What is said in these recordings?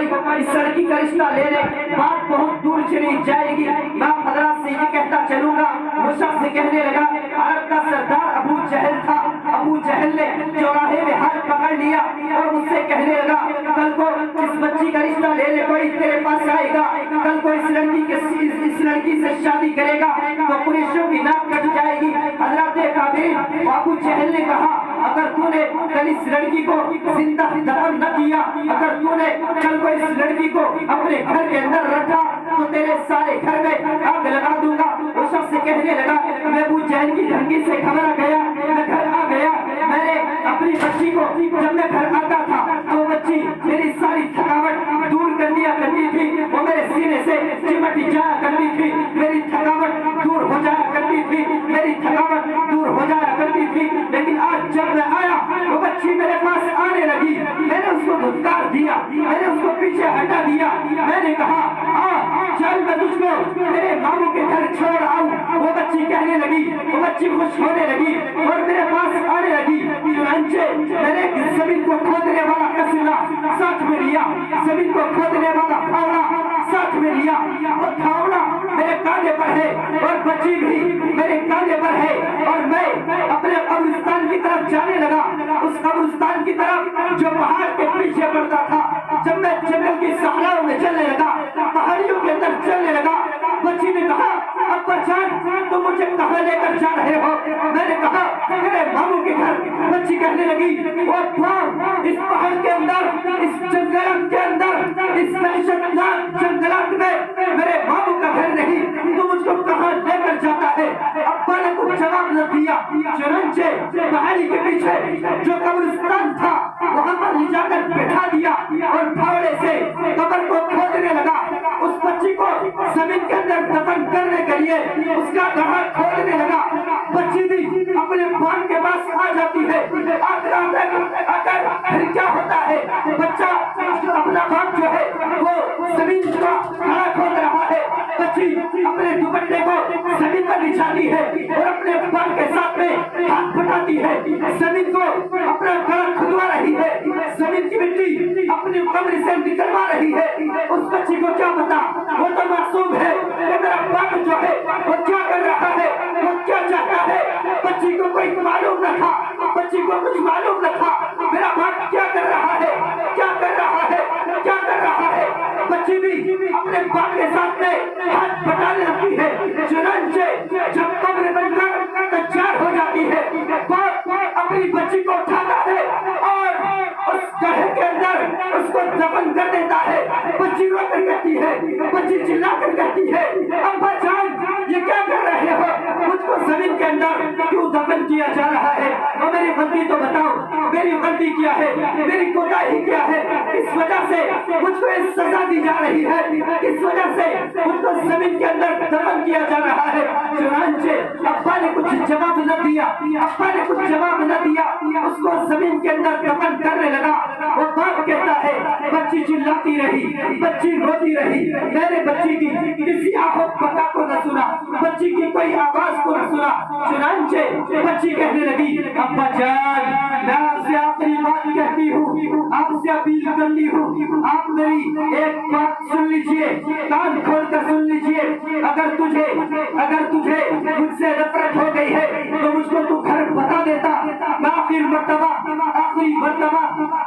کوئی اس لڑکی کا رشتہ لے لے، بات بہت دور چلی جائے گی۔ میں حضرات سے یہ کہتا چلوں گا، وہ شخص کہنے لگا عرب کا سردار ابو جہل تھا، ابو جہل نے چوراہے میں ہاتھ پکڑ لیا اور مجھ سے کہنے لگا کل کو اس بچی کا رشتہ لے لے، کوئی تیرے پاس آئے گا، کل کو اس لڑکی سے شادی کرے گا تو قریشیوں کی ناک کٹ جائے گی۔ حضرات کابرین، ابو جہل نے کہا اگر تو نے کل اس لڑکی کو زندہ دفن نہ کیا، اگر تو نے کل کو اس لڑکی کو اپنے گھر کے اندر رکھا تو تیرے سارے گھر میں آگ لگا دوں گا۔ وہ شخص کہنے لگا میں ابو جہل کی دھمکی سے گھبرا گیا، میں گھر آ گیا، میں نے اپنی بچی کو جب میں گھر آتا تھا تو بچی میری ساری تھکاوٹ دور کر دیا کرتی تھی، وہ میرے سینے سے چمٹ جایا کرتی تھی، میری تھکاوٹ دور ہو جایا کرتی تھی، میری تھکاوٹ دور ہو جایا کرتی تھی۔ لیکن آج جب میں آیا وہ بچی میرے پاس آنے لگی، میں نے اس کو دھتکار دیا، میں نے اس کو پیچھے ہٹا دیا، میں نے کہا چل میں تجھ کو میرے ماموں کے گھر چھوڑ آؤں۔ وہ بچی کہنے لگی، وہ بچی خوش ہونے لگی اور میرے پاس آنے لگی۔ چنانچہ میں نے زمین کو کھودنے والا کسلا ساتھ میں لیا، زمین کو کھودنے والا پھاوڑا ساتھ میں لیا، اور پھاوڑا میرے کاندھے پر ہے اور بچی بھی میرے کاندھے پر ہے، اور میں اپنے قبرستان کی طرف جانے لگا، اس قبرستان کی طرف جو پہاڑ کے پیچھے پڑتا تھا۔ جب میں جنگل کی صحراؤں میں چلنے لگا، پہاڑیوں کے اندر چلنے لگا، بچی نے کہا ابا جان تم مجھے کہاں لے کر جا رہے ہو؟ میں نے کہا میرے ماموں کے گھر۔ بچی کہنے لگی وہ اس پہاڑ کے اندر، اس جنگلات کے اندر، اس وحشت ناک جنگلات میں میرے ماموں کا گھر نہیں، تو مجھ کو کہاں لے کر جاتا ہے؟ ابا نے کچھ جواب نہ دیا۔ چنانچہ پہاڑی کے پیچھے جو قبرستان تھا وہاں پر لے جا کر بٹھا دیا اور پھاوڑے سے قبر کو کھودنے لگا۔ اس بچی کو زمین کے اندر دفن کرنے کے لیے اس کا گڑھا کھودنے لگا۔ بچی بھی اپنے باپ کے پاس آ جاتی ہے، اگر پھر کیا ہوتا ہے، بچہ اپنا باپ جو ہے وہ زمین کا گڑھا کھود رہا ہے، بچی اپنے دوپٹے کو زمین پر بچھاتی ہے اور اپنے باپ کے ساتھ میں ہاتھ پھٹاتی ہے، زمین کو اپنا گڑھا کھدوا رہی ہے، زمین کی مٹی اپنی قبر سے نکلوا رہی ہے۔ اس بچی کو کیا پتا، وہ تو معصوم ہے کہ میرا باپ جو ہے وہ کیا کر رہا ہے، وہ کیا چاہتا ہے۔ بچی کو کوئی معلوم نہ تھا، بچی کو کچھ معلوم نہ تھا میرا باپ کیا کر رہا ہے، کیا کر رہا ہے، کیا کر رہا ہے۔ بچی بھی اپنے باپ کے ساتھ میں ہاتھ پھٹانے لگتی ہے۔ چنانچہ جب قبر بن کر تیار ہو جاتی ہے، باپ اپنی بچی کو اٹھاتا ہے اور اس گڑھے کے اندر اس کو دفن کر دیتا ہے۔ بچی رو کر کہتی ہے، بچی چلا کر کہتی ہے ابا جان یہ کیا کر رہے ہو، مجھ کو زمین کے اندر کیوں دفن کیا جا رہا ہے، اور میری غلطی تو بتاؤ، میری غلطی کیا ہے، میری کوتاہی کیا ہے، اس وجہ سے مجھ کو اس سزا دی جا رہی ہے، اس وجہ سے مجھ کو زمین کے اندر دفن کیا جا رہا ہے۔ چنانچہ ابا نے کچھ جواب نہ دیا، ابا نے کچھ جواب نہ دیا، اس کو زمین کے اندر دفن کرنے لگا۔ وہ باپ کہتا ہے بچی چلاتی رہی، بچی روتی رہی، میں نے بچی کی کسی آہو بکا کو نہ سنا، بچی کی کوئی آواز کو نہ سنا۔ چنانچہ بچی کہنے لگی ابا جان میں آپ سے آخری بات کہتی ہوں، آپ سے اپیل کرتی ہوں، آپ میری ایک بات سن لیجئے، کان کھول کر سن لیجئے، اگر تجھے مجھ سے نفرت ہو گئی ہے تو مجھ کو تو گھر بتا دیتا، میں آخری مرتبہ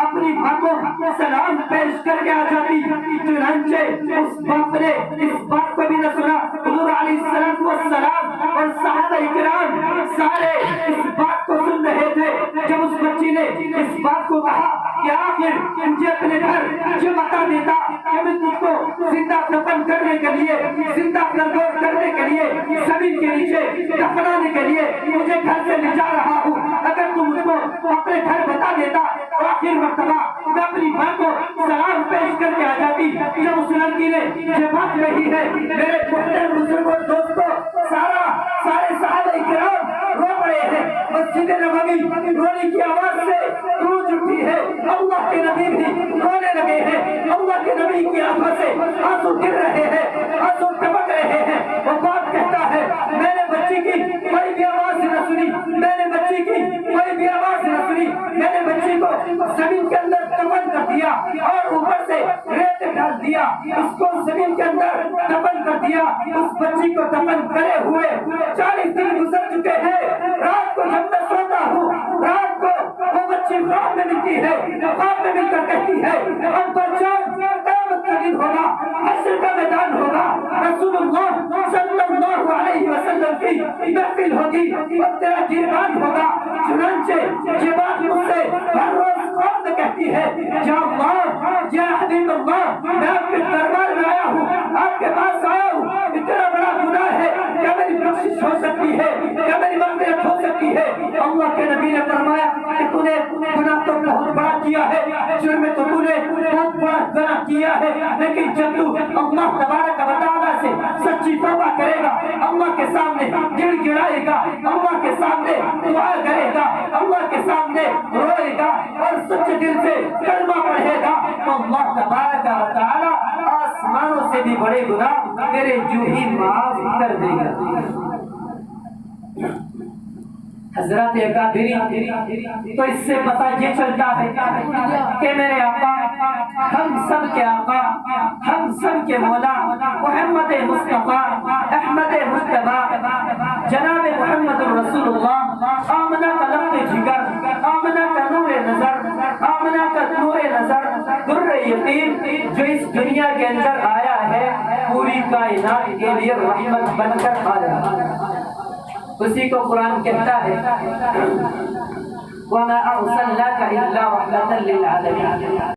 اپنی ماں کو سلام پیش کر کے آ جاتی۔ چنانچہ اس باپ نے اس بات کو بھی نہ سنا۔ حضور علیہ السلام اور صحابہ کرام سارے اس بات کو سن رہے تھے۔ جب اس بچی نے اس بات کو کہا کہ آخر مجھے اپنے گھر یہ بتا دیتا کہ میں تجھ کو زندہ دفن کرنے کے لیے، زندہ کرنے کے لیے، زمین کے نیچے دفنانے کے لیے مجھے گھر سے لے جا رہا ہوں، اگر تم مجھ کو اپنے گھر بتا دیتا تو آخر مرتبہ میں اپنی ماں کو سلام پیش کر کے آ جاتی۔ جب اس لڑکی نے یہ بات کہی ہے میرے محترم بزرگوں دوستوں، سارے صحابہ کرام رو پڑے ہیں، مسجد نبوی رونے کی آواز سے گونج اٹھی ہے، اللہ کے نبی بھی رونے لگے ہیں، اللہ کے نبی کی آنکھوں سے آنسو گر رہے ہیں، آنسو ٹپک رہے ہیں۔ وہ باپ کہتا ہے میں نے بچی کی کوئی بھی آواز نہ سنی، میں نے بچی کی کوئی بھی آواز نہ سنی، میں نے بچی کو زمین کے اندر دفن کر دیا اور اوپر سے ریت دیا، اس کو زمین کے اندر دفن کر دیا۔ اس بچی کو دفن کرے ہوئے 40 دن گزر چکے ہیں۔ رات کو جب میں سوتا ہوں، رات کو وہ بچی خواب میں ملتی ہے، خواب میں مل کر کہتی ہے ابا جان قیامت کا دن ہوگا، حشر کا میدان ہوگا، رسول اللہ صلی اللہ علیہ وسلم کی محفل ہوگی اور تیرا گریبان ہوگا۔ چنانچہ یہ بات مجھ سے ہر روز خواب میں کہتی ہے، یا اللہ یا حبیب اللہ، میں آپ کے دربار میں آیا ہوں، آپ کے پاس آیا ہوں، اتنا بڑا گناہ ہے، کیا میری بخشش ہو سکتی ہے، کیا میری مغفرت ہو سکتی ہے؟ اللہ کے نبی نے فرمایا کہ تو نے گناہ تو بہت بڑا کیا ہے، جرم تو تو نے بہت بڑا گناہ کیا ہے، لیکن جب تو اللہ تبارک و تعالیٰ سے سچی توبہ کرے گا، اللہ کے سامنے گڑ گڑائے گا، اللہ کے سامنے دعا کرے گا، اللہ کے سامنے روئے گا اور سچے دل سے کلمہ پڑھے گا، تو اللہ تبارک و تعالیٰ آسمانوں سے بھی بڑے گناہ میرے جو ہی معاف کر دے گا۔ حضرات اکابرین، تو اس سے پتہ یہ چلتا ہے کہ میرے آقا، ہم سب کے آقا، ہم سب کے مولا محمد مصطفیٰ احمد مجتبیٰ جناب محمد رسول اللہ، آمنہ کا لفظ جگر، آمنہ کا نور نظر، آمنہ کا نور نظر، در یتیم جو اس دنیا کے اندر آیا ہے پوری کائنات کے لیے رحمت بن کر آیا، اسی کو قرآن کہتا ہے وَمَا أَرْسَلْنَاكَ إِلَّا رَحْمَةً لِلْعَالَمِينَ۔